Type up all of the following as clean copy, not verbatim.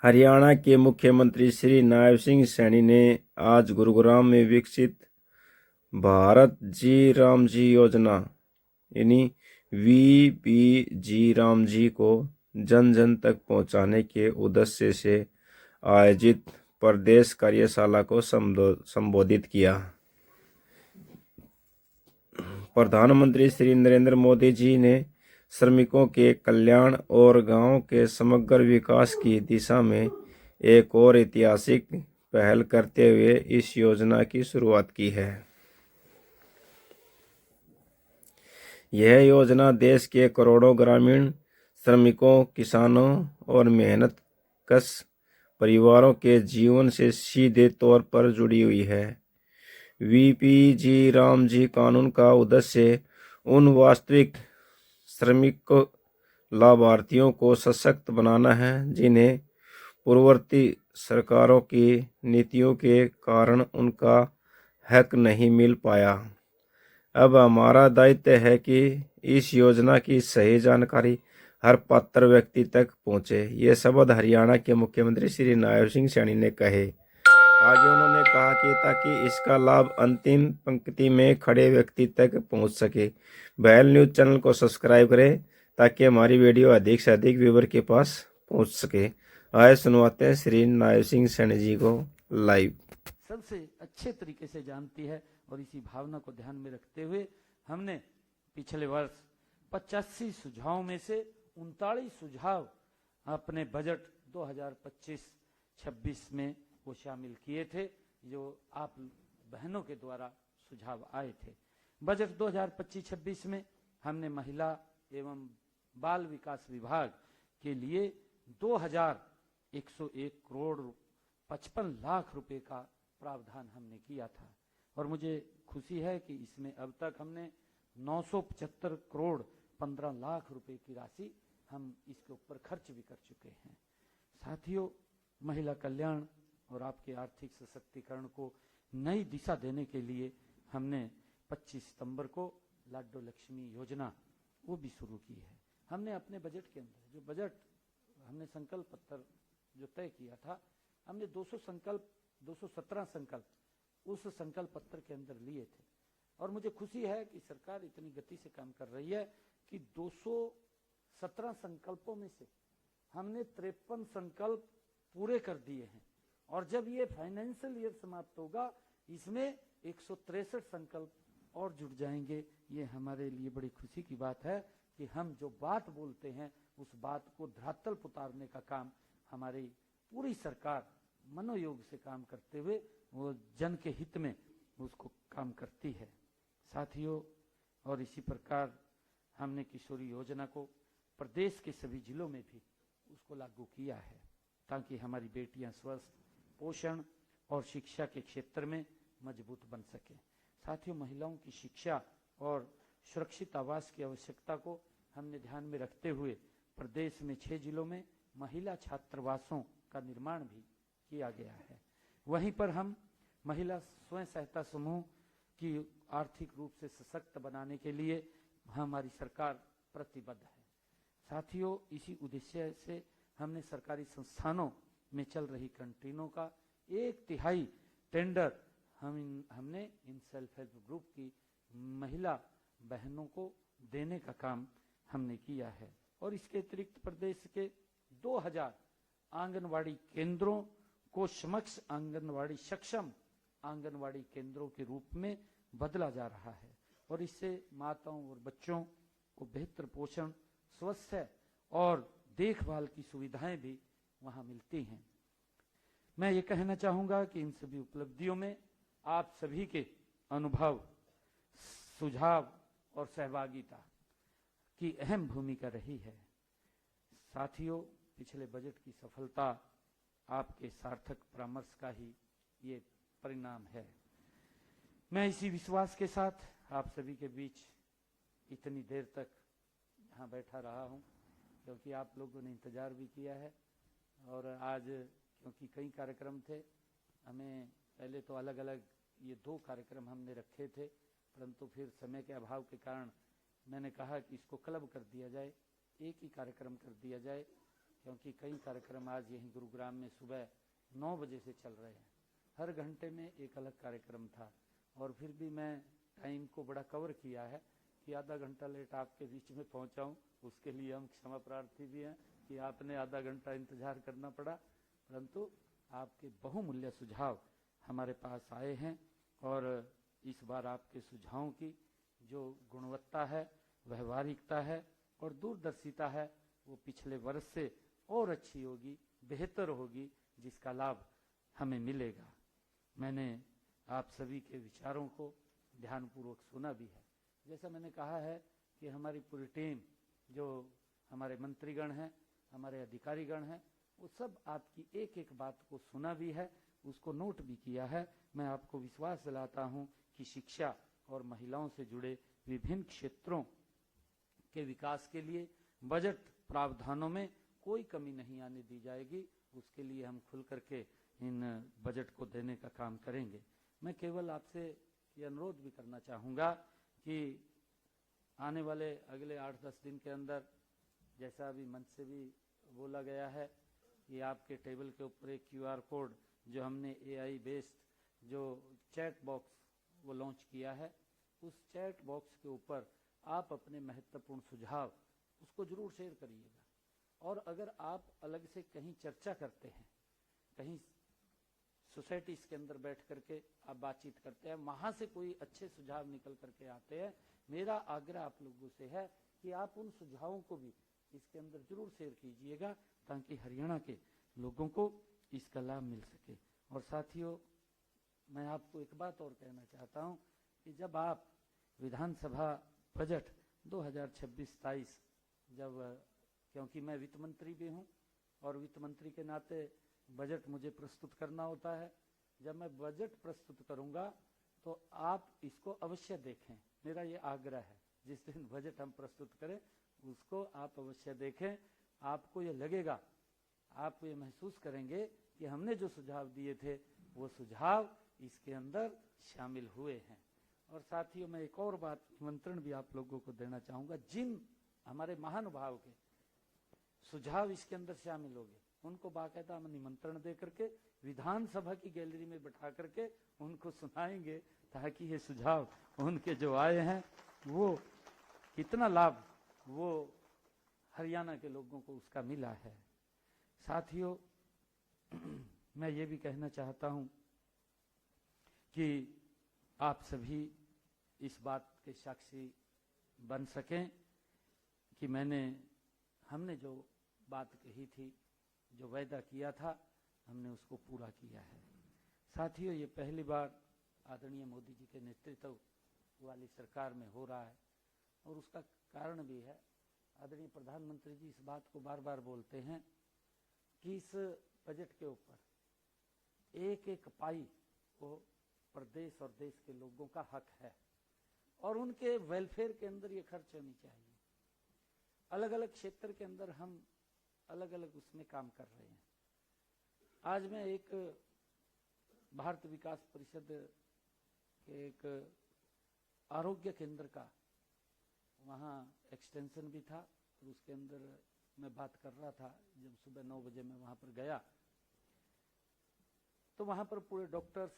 हरियाणा के मुख्यमंत्री श्री नायब सिंह सैनी ने आज गुरुग्राम में विकसित भारत जी रामजी योजना यानी VBG रामजी को जन जन तक पहुंचाने के उद्देश्य से आयोजित प्रदेश कार्यशाला को संबोधित किया। प्रधानमंत्री श्री नरेंद्र मोदी जी ने श्रमिकों के कल्याण और गांव के समग्र विकास की दिशा में एक और ऐतिहासिक पहल करते हुए इस योजना की शुरुआत की है। यह योजना देश के करोड़ों ग्रामीण श्रमिकों, किसानों और मेहनतकश परिवारों के जीवन से सीधे तौर पर जुड़ी हुई है। VBG रामजी कानून का उद्देश्य उन वास्तविक श्रमिक लाभार्थियों को सशक्त बनाना है जिन्हें पूर्ववर्ती सरकारों की नीतियों के कारण उनका हक नहीं मिल पाया। अब हमारा दायित्व है कि इस योजना की सही जानकारी हर पात्र व्यक्ति तक पहुंचे। ये शब्द हरियाणा के मुख्यमंत्री श्री नायब सिंह सैनी ने कहे। आगे उन्होंने कहा कि ताकि इसका लाभ अंतिम पंक्ति में खड़े व्यक्ति तक पहुंच सके। बहल न्यूज चैनल को सब्सक्राइब करें ताकि हमारी वीडियो अधिक से अधिक व्यूअर के पास पहुंच सके। आए सुनवाते हैं श्री नायब सिंह सैनी जी को लाइव। सबसे अच्छे तरीके से जानती है और इसी भावना को ध्यान में रखते हुए हमने पिछले वर्ष 85 सुझावों में से 39 सुझाव अपने बजट 2025-26 में वो शामिल किए थे, जो आप बहनों के द्वारा सुझाव आए थे। बजट 2025-26 में हमने महिला एवं बाल विकास विभाग के लिए 2101 करोड़ 55 लाख रुपए का प्रावधान हमने किया था और मुझे खुशी है कि इसमें अब तक हमने 975 करोड़ 15 लाख रुपए की राशि हम इसके ऊपर खर्च भी कर चुके हैं। साथियों, महिला कल्याण और आपके आर्थिक सशक्तिकरण को नई दिशा देने के लिए हमने 25 सितंबर को लाडो लक्ष्मी योजना वो भी शुरू की है। हमने अपने बजट के अंदर जो बजट हमने संकल्प पत्र जो तय किया था, हमने 217 संकल्प उस संकल्प पत्र के अंदर लिए थे और मुझे खुशी है कि सरकार इतनी गति से काम कर रही है कि 217 संकल्पों में से हमने 53 संकल्प पूरे कर दिए हैं और जब ये फाइनेंशियल ईयर समाप्त होगा इसमें 163 संकल्प और जुड़ जाएंगे। ये हमारे लिए बड़ी खुशी की बात है कि हम जो बात बोलते हैं उस बात को धरातल पर उतारने का काम हमारी पूरी सरकार मनोयोग से काम करते हुए वो जन के हित में उसको काम करती है। साथियों, और इसी प्रकार हमने किशोरी योजना को प्रदेश के सभी जिलों में भी उसको लागू किया है ताकि हमारी बेटियां स्वस्थ, पोषण और शिक्षा के क्षेत्र में मजबूत बन सके। साथियों, महिलाओं की शिक्षा और सुरक्षित आवास की आवश्यकता को हमने ध्यान में रखते हुए प्रदेश में 6 जिलों में महिला छात्रावासों का निर्माण भी किया गया है। वहीं पर हम महिला स्वयं सहायता समूह की आर्थिक रूप से सशक्त बनाने के लिए हमारी सरकार प्रतिबद्ध है। साथियों, इसी उद्देश्य से हमने सरकारी संस्थानों में चल रही कैंटीनों का 1/3 टेंडर हमने इन सेल्फ हेल्प ग्रुप की महिला बहनों को देने का काम हमने किया है और इसके अतिरिक्त प्रदेश के 2000 आंगनवाड़ी केंद्रों को आंगनवाड़ी सक्षम आंगनवाड़ी केंद्रों के रूप में बदला जा रहा है और इससे माताओं और बच्चों को बेहतर पोषण, स्वास्थ्य और देखभाल की सुविधाएं भी वहां मिलती हैं। मैं ये कहना चाहूंगा कि इन सभी उपलब्धियों में आप सभी के अनुभव, सुझाव और सहभागिता की अहम भूमिका रही है। साथियों, पिछले बजट की सफलता आपके सार्थक परामर्श का ही ये परिणाम है। मैं इसी विश्वास के साथ आप सभी के बीच इतनी देर तक यहाँ बैठा रहा हूँ क्योंकि आप लोगों ने इंतजार भी किया है और आज क्योंकि कई कार्यक्रम थे, हमें पहले तो अलग अलग ये 2 कार्यक्रम हमने रखे थे, परंतु फिर समय के अभाव के कारण मैंने कहा कि इसको क्लब कर दिया जाए, एक ही कार्यक्रम कर दिया जाए क्योंकि कई कार्यक्रम आज यहीं गुरुग्राम में सुबह 9 बजे से चल रहे हैं। हर घंटे में एक अलग कार्यक्रम था, और फिर भी मैं टाइम को बड़ा कवर किया है कि आधा घंटा लेट आपके बीच में पहुंचाऊं। उसके लिए हम क्षमा प्रार्थी भी हैं कि आपने आधा घंटा इंतजार करना पड़ा, परंतु आपके बहुमूल्य सुझाव हमारे पास आए हैं, और इस बार आपके सुझावों की जो गुणवत्ता है, व्यवहारिकता है और दूरदर्शिता है, वो पिछले वर्ष से और अच्छी होगी, बेहतर होगी, जिसका लाभ हमें मिलेगा। मैंने आप सभी के विचारों को ध्यानपूर्वक सुना भी है। जैसा मैंने कहा है कि हमारी पूरी टीम, जो हमारे मंत्रीगण हैं, हमारे अधिकारीगण हैं, वो सब आपकी एक एक बात को सुना भी है, उसको नोट भी किया है। मैं आपको विश्वास दिलाता हूं कि शिक्षा और महिलाओं से जुड़े विभिन्न क्षेत्रों के विकास के लिए बजट प्रावधानों में कोई कमी नहीं आने दी जाएगी। उसके लिए हम खुल करके इन बजट को देने का काम करेंगे। मैं केवल आपसे ये अनुरोध भी करना चाहूँगा कि आने वाले अगले 8-10 दिन के अंदर, जैसा अभी मंच से भी बोला गया है, कि आपके टेबल के ऊपर एक QR कोड, जो हमने AI बेस्ड जो चैट बॉक्स वो लॉन्च किया है, उस चैट बॉक्स के ऊपर आप अपने महत्वपूर्ण सुझाव उसको जरूर शेयर करिएगा। और अगर आप अलग से कहीं चर्चा करते हैं, कहीं सोसाइटीज के अंदर बैठ करके आप बातचीत करते हैं, वहां से कोई अच्छे सुझाव निकल करके आते हैं, मेरा आग्रह आप लोगों से है कि आप उन सुझावों को भी इसके अंदर जरूर शेयर कीजिएगा, ताकि हरियाणा के लोगों को इसका लाभ मिल सके। और साथियों, मैं आपको एक बात और कहना चाहता हूं कि जब आप विधानसभा बजट 2026-27, जब, क्योंकि मैं वित्त मंत्री भी हूं और वित्त मंत्री के नाते बजट मुझे प्रस्तुत करना होता है, जब मैं बजट प्रस्तुत करूंगा तो आप इसको अवश्य देखें। मेरा ये आग्रह है, जिस दिन बजट हम प्रस्तुत करें उसको आप अवश्य देखें। आपको ये लगेगा, आप ये महसूस करेंगे कि हमने जो सुझाव दिए थे वो सुझाव इसके अंदर शामिल हुए हैं। और साथियों, मैं एक और बात, निमंत्रण भी आप लोगों को देना चाहूंगा, जिन हमारे महानुभाव के सुझाव इसके अंदर शामिल हो गए, उनको बाकायदा हम निमंत्रण दे करके विधानसभा की गैलरी में बैठा करके उनको सुनाएंगे, ताकि ये सुझाव उनके जो आए हैं वो कितना लाभ वो हरियाणा के लोगों को उसका मिला है। साथियों, मैं ये भी कहना चाहता हूं कि आप सभी इस बात के साक्षी बन सकें कि हमने जो बात कही थी, जो वायदा किया था, हमने उसको पूरा किया है। साथियों, ये पहली बार आदरणीय मोदी जी के नेतृत्व वाली सरकार में हो रहा है, और उसका कारण भी है, आदरणीय प्रधानमंत्री जी इस बात को बार बार बोलते हैं कि इस बजट के ऊपर एक एक पाई को प्रदेश और देश के लोगों का हक है, और उनके वेलफेयर के अंदर ये खर्च होनी चाहिए। अलग अलग क्षेत्र के अंदर हम अलग अलग उसमें काम कर रहे हैं। आज मैं एक भारत विकास परिषद के एक आरोग्य केंद्र का, वहाँ एक्सटेंशन भी था, और उसके अंदर मैं बात कर रहा था। जब सुबह 9 बजे मैं वहाँ पर गया तो वहाँ पर पूरे डॉक्टर्स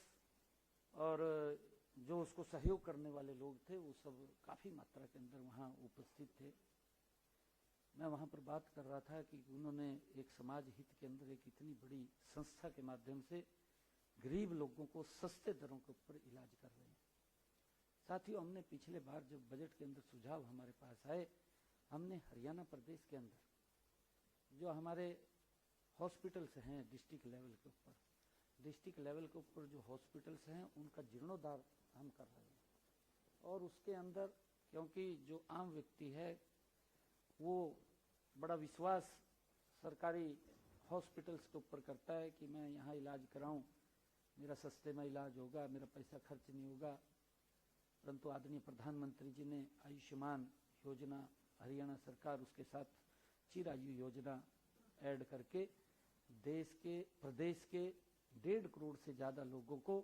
और जो उसको सहयोग करने वाले लोग थे, वो सब काफी मात्रा के अंदर वहाँ उपस्थित थे। मैं वहाँ पर बात कर रहा था कि उन्होंने एक समाज हित के अंदर एक इतनी बड़ी संस्था के माध्यम से गरीब लोगों को सस्ते दरों के ऊपर इलाज कर रहे हैं। साथियों, हमने पिछले बार जब बजट के अंदर सुझाव हमारे पास आए, हमने हरियाणा प्रदेश के अंदर जो हमारे हॉस्पिटल्स हैं डिस्ट्रिक्ट लेवल के ऊपर जो हॉस्पिटल्स हैं, उनका जीर्णोद्धार हम कर रहे हैं। और उसके अंदर, क्योंकि जो आम व्यक्ति है वो बड़ा विश्वास सरकारी हॉस्पिटल्स के ऊपर करता है कि मैं यहाँ इलाज कराऊं, मेरा सस्ते में इलाज होगा, मेरा पैसा खर्च नहीं होगा। परंतु आदरणीय प्रधानमंत्री जी ने आयुष्मान योजना, हरियाणा सरकार उसके साथ चिरायु योजना ऐड करके प्रदेश के 1.5 करोड़ से ज्यादा लोगों को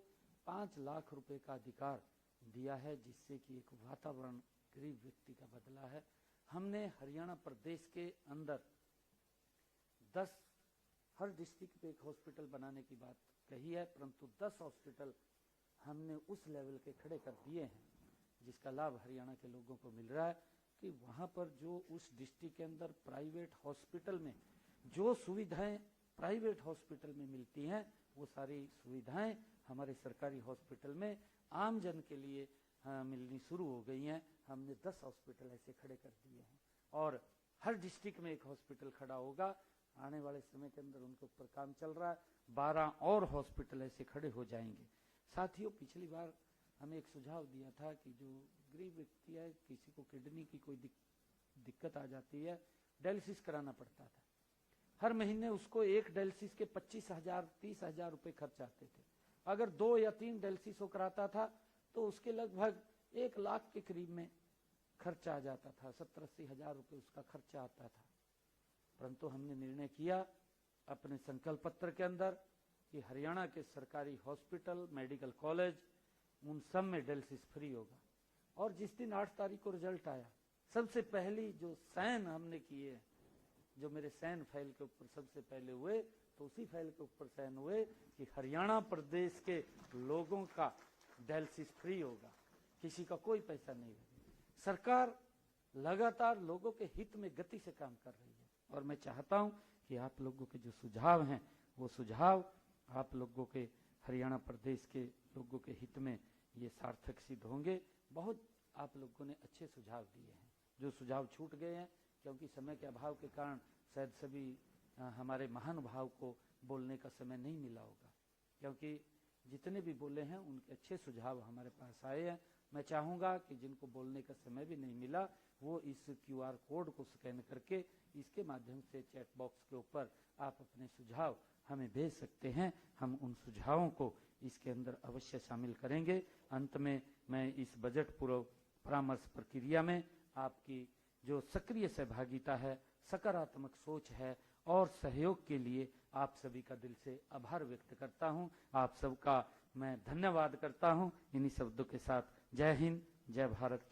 5 लाख रुपए का अधिकार दिया है, जिससे कि एक वातावरण गरीब व्यक्ति का बदला है। हमने हरियाणा प्रदेश के अंदर 10 हर डिस्ट्रिक्ट पे एक हॉस्पिटल बनाने की बात कही है, परंतु 10 हॉस्पिटल हमने उस लेवल के खड़े कर दिए हैं जिसका लाभ हरियाणा के लोगों को मिल रहा है कि वहाँ पर जो उस डिस्ट्रिक्ट के अंदर प्राइवेट हॉस्पिटल में जो सुविधाएं प्राइवेट हॉस्पिटल में मिलती हैं वो सारी सुविधाएं हमारे सरकारी हॉस्पिटल में आम जन के लिए मिलनी शुरू हो गई हैं। हमने 10 हॉस्पिटल ऐसे खड़े कर दिए हैं और हर डिस्ट्रिक्ट में एक हॉस्पिटल खड़ा होगा। आने वाले समय के अंदर उनके ऊपर काम चल रहा है। 12 और हॉस्पिटल ऐसे खड़े हो जाएंगे। साथियों, पिछली बार हमें एक सुझाव दिया था कि जो गरीब व्यक्ति है, किसी को किडनी की कोई दिक्कत आ जाती है, डायलिसिस कराना पड़ता था। हर महीने उसको एक डायलिसिस के 25,000 30,000 रुपए खर्च आते थे। अगर 2 या 3 डायलिसिस वो कराता था तो उसके लगभग 1 लाख के करीब में खर्चा आ जाता था। 70-80 हजार रुपए उसका खर्चा आता था। परंतु हमने निर्णय किया अपने संकल्प पत्र के अंदर कि हरियाणा के सरकारी हॉस्पिटल, मेडिकल कॉलेज, उन सब में डायलिसिस फ्री होगा। और जिस दिन 8 तारीख को रिजल्ट आया, सबसे पहली जो साइन हमने किए, जो मेरे साइन फाइल के ऊपर सबसे पहले हुए, तो उसी फाइल के ऊपर साइन हुए कि हरियाणा प्रदेश के लोगों का डायलिसिस फ्री होगा, किसी का कोई पैसा नहीं लगेगा। सरकार लगातार लोगों के हित में गति से काम कर रही है और मैं चाहता हूं कि आप लोगों के जो सुझाव हैं वो सुझाव आप लोगों के हरियाणा प्रदेश के लोगों के हित में ये सार्थक सिद्ध होंगे। बहुत आप लोगों ने अच्छे सुझाव दिए हैं। जो सुझाव छूट गए हैं क्योंकि समय के अभाव के कारण शायद सभी हमारे महानुभाव को बोलने का समय नहीं मिला होगा, क्योंकि जितने भी बोले हैं उनके अच्छे सुझाव हमारे पास आए हैं। मैं चाहूँगा कि जिनको बोलने का समय भी नहीं मिला वो इस QR कोड को स्कैन करके इसके माध्यम से चैट बॉक्स के ऊपर आप अपने सुझाव हमें भेज सकते हैं। हम उन सुझावों को इसके अंदर अवश्य शामिल करेंगे। अंत में मैं इस बजट पूर्व परामर्श प्रक्रिया में आपकी जो सक्रिय सहभागिता है, सकारात्मक सोच है और सहयोग के लिए आप सभी का दिल से आभार व्यक्त करता हूं। आप सबका मैं धन्यवाद करता हूं। इन्हीं शब्दों के साथ जय हिंद, जय भारत।